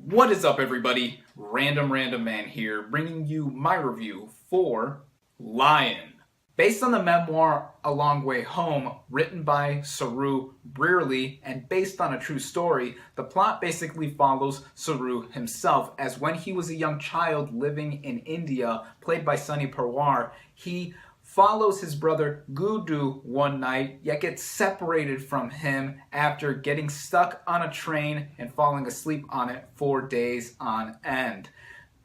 What is up, everybody? RandomRandomMan here, bringing you my review for Lion. Based on the memoir A Long Way Home, written by Saru Brearley and based on a true story, the plot basically follows Saru himself, as when he was a young child living in India, played by Sunny Parwar, he follows his brother Gudu one night, yet gets separated from him after getting stuck on a train and falling asleep on it for days on end.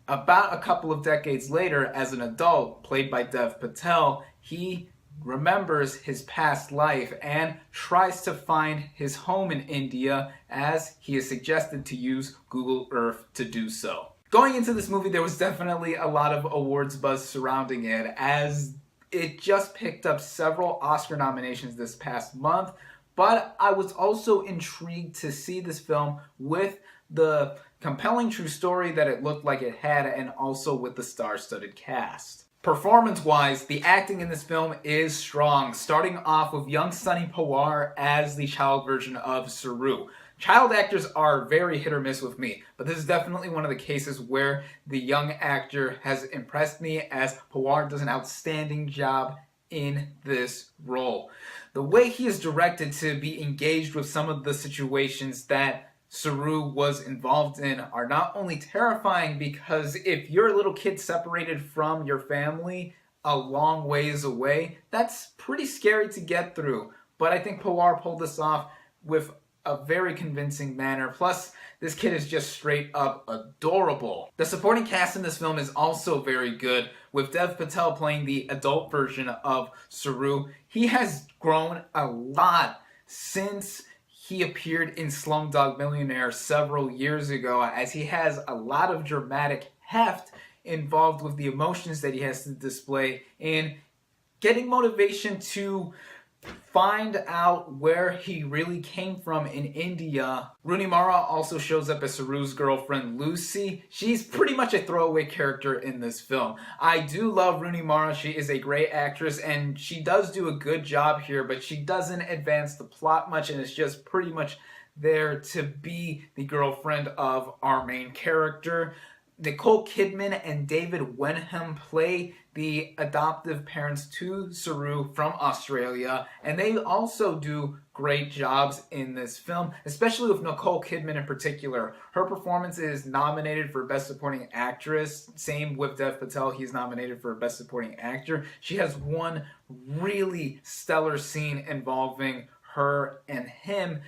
About a couple of decades later, as an adult, played by Dev Patel, he remembers his past life and tries to find his home in India, as he is suggested to use Google Earth to do so. Going into this movie, there was definitely a lot of awards buzz surrounding it, as it just picked up several Oscar nominations this past month, but I was also intrigued to see this film with the compelling true story that it looked like it had, and also with the star-studded cast. Performance-wise, the acting in this film is strong, starting off with young Sunny Parwar as the child version of Saru. Child actors are very hit or miss with me, but this is definitely one of the cases where the young actor has impressed me, as Parwar does an outstanding job in this role. The way he is directed to be engaged with some of the situations that Saru was involved in are not only terrifying, because if you're a little kid separated from your family a long ways away, that's pretty scary to get through. But I think Parwar pulled this off with a very convincing manner. Plus, this kid is just straight up adorable. The supporting cast in this film is also very good, with Dev Patel playing the adult version of Saru. He has grown a lot since he appeared in Slumdog Millionaire several years ago, as he has a lot of dramatic heft involved with the emotions that he has to display in getting motivation to find out where he really came from in India. Rooney Mara also shows up as Saru's girlfriend, Lucy. She's pretty much a throwaway character in this film. I do love Rooney Mara. She is a great actress, and she does do a good job here, but she doesn't advance the plot much, and is just pretty much there to be the girlfriend of our main character. Nicole Kidman and David Wenham play the adoptive parents to Saru from Australia, and they also do great jobs in this film, especially with Nicole Kidman in particular. Her performance is nominated for Best Supporting Actress. Same with Dev Patel, he's nominated for Best Supporting Actor. She has one really stellar scene involving her and him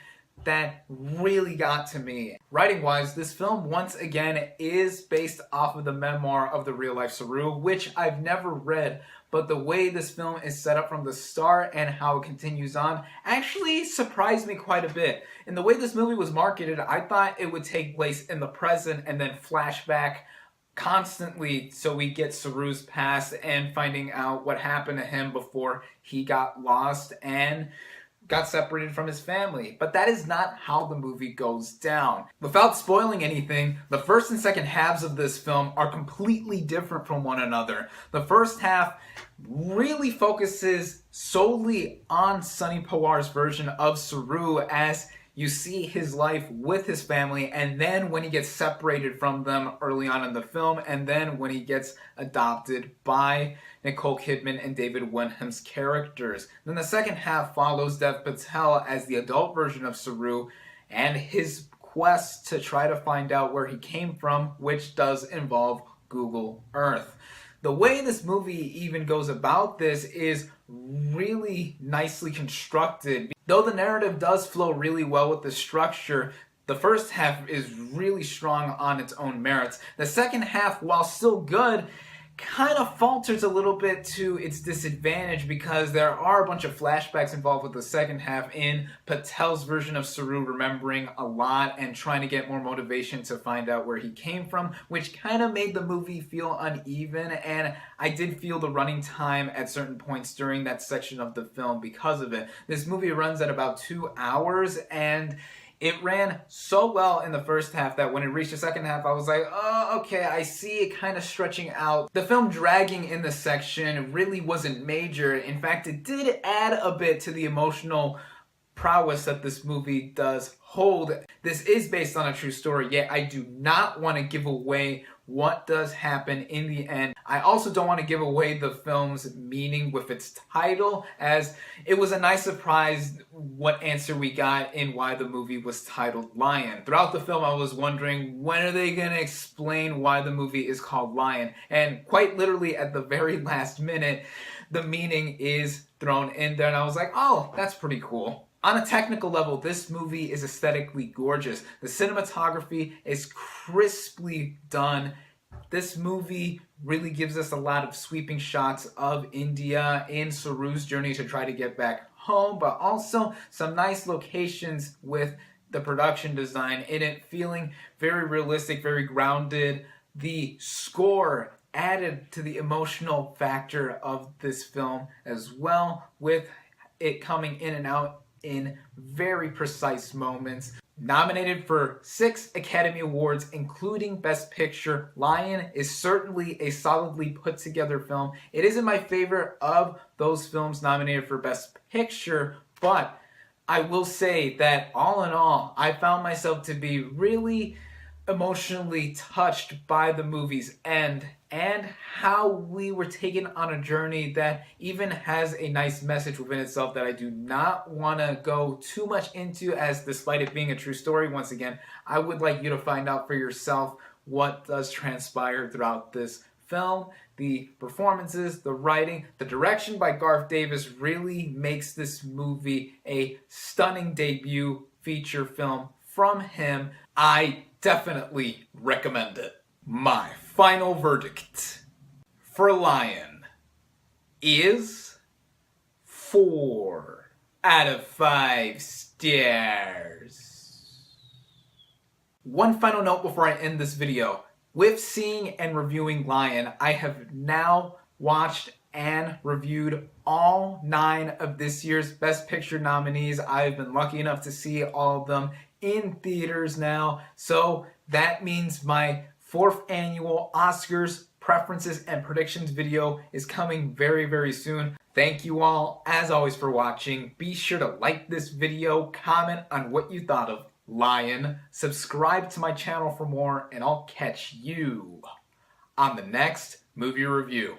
that really got to me. Writing-wise, this film once again is based off of the memoir of the real-life Saru, which I've never read, but the way this film is set up from the start and how it continues on actually surprised me quite a bit. In the way this movie was marketed, I thought it would take place in the present and then flashback constantly, so we get Saru's past and finding out what happened to him before he got lost and got separated from his family. But that is not how the movie goes down. Without spoiling anything, the first and second halves of this film are completely different from one another. The first half really focuses solely on Sunny Parwar's version of Saru, as you see his life with his family, and then when he gets separated from them early on in the film, and then when he gets adopted by Nicole Kidman and David Wenham's characters. Then the second half follows Dev Patel as the adult version of Saru and his quest to try to find out where he came from, which does involve Google Earth. The way this movie even goes about this is really nicely constructed. Though the narrative does flow really well with the structure, the first half is really strong on its own merits. The second half, while still good, kind of falters a little bit to its disadvantage, because there are a bunch of flashbacks involved with the second half in Patel's version of Saru remembering a lot and trying to get more motivation to find out where he came from, which kind of made the movie feel uneven, and I did feel the running time at certain points during that section of the film because of it. This movie runs at about 2 hours, and it ran so well in the first half that when it reached the second half, I was like, oh, okay, I see it kind of stretching out. The film dragging in this section really wasn't major. In fact, it did add a bit to the emotional prowess that this movie does told this is based on a true story, yet I do not want to give away what does happen in the end. I also don't want to give away the film's meaning with its title, as it was a nice surprise what answer we got in why the movie was titled Lion. Throughout the film, I was wondering, when are they going to explain why the movie is called Lion? And quite literally at the very last minute, the meaning is thrown in there, and I was like, oh, that's pretty cool. On a technical level, this movie is aesthetically gorgeous. The cinematography is crisply done. This movie really gives us a lot of sweeping shots of India in Saru's journey to try to get back home, but also some nice locations with the production design in it, feeling very realistic, very grounded. The score added to the emotional factor of this film as well, with it coming in and out in very precise moments. Nominated for 6 Academy Awards, including Best Picture, Lion is certainly a solidly put together film. It isn't my favorite of those films nominated for Best Picture, but I will say that all in all, I found myself to be really emotionally touched by the movie's end and how we were taken on a journey that even has a nice message within itself that I do not want to go too much into, as despite it being a true story, once again, I would like you to find out for yourself what does transpire throughout this film. The performances, the writing, the direction by Garth Davis really makes this movie a stunning debut feature film from him. I definitely recommend it. My final verdict for Lion is 4 out of 5 stars. One final note before I end this video. With seeing and reviewing Lion, I have now watched and reviewed all 9 of this year's Best Picture nominees. I've been lucky enough to see all of them in theaters now, so that means my 4th annual Oscars preferences and predictions video is coming very, very soon. Thank you all, as always, for watching. Be sure to like this video, comment on what you thought of Lion, subscribe to my channel for more, and I'll catch you on the next movie review.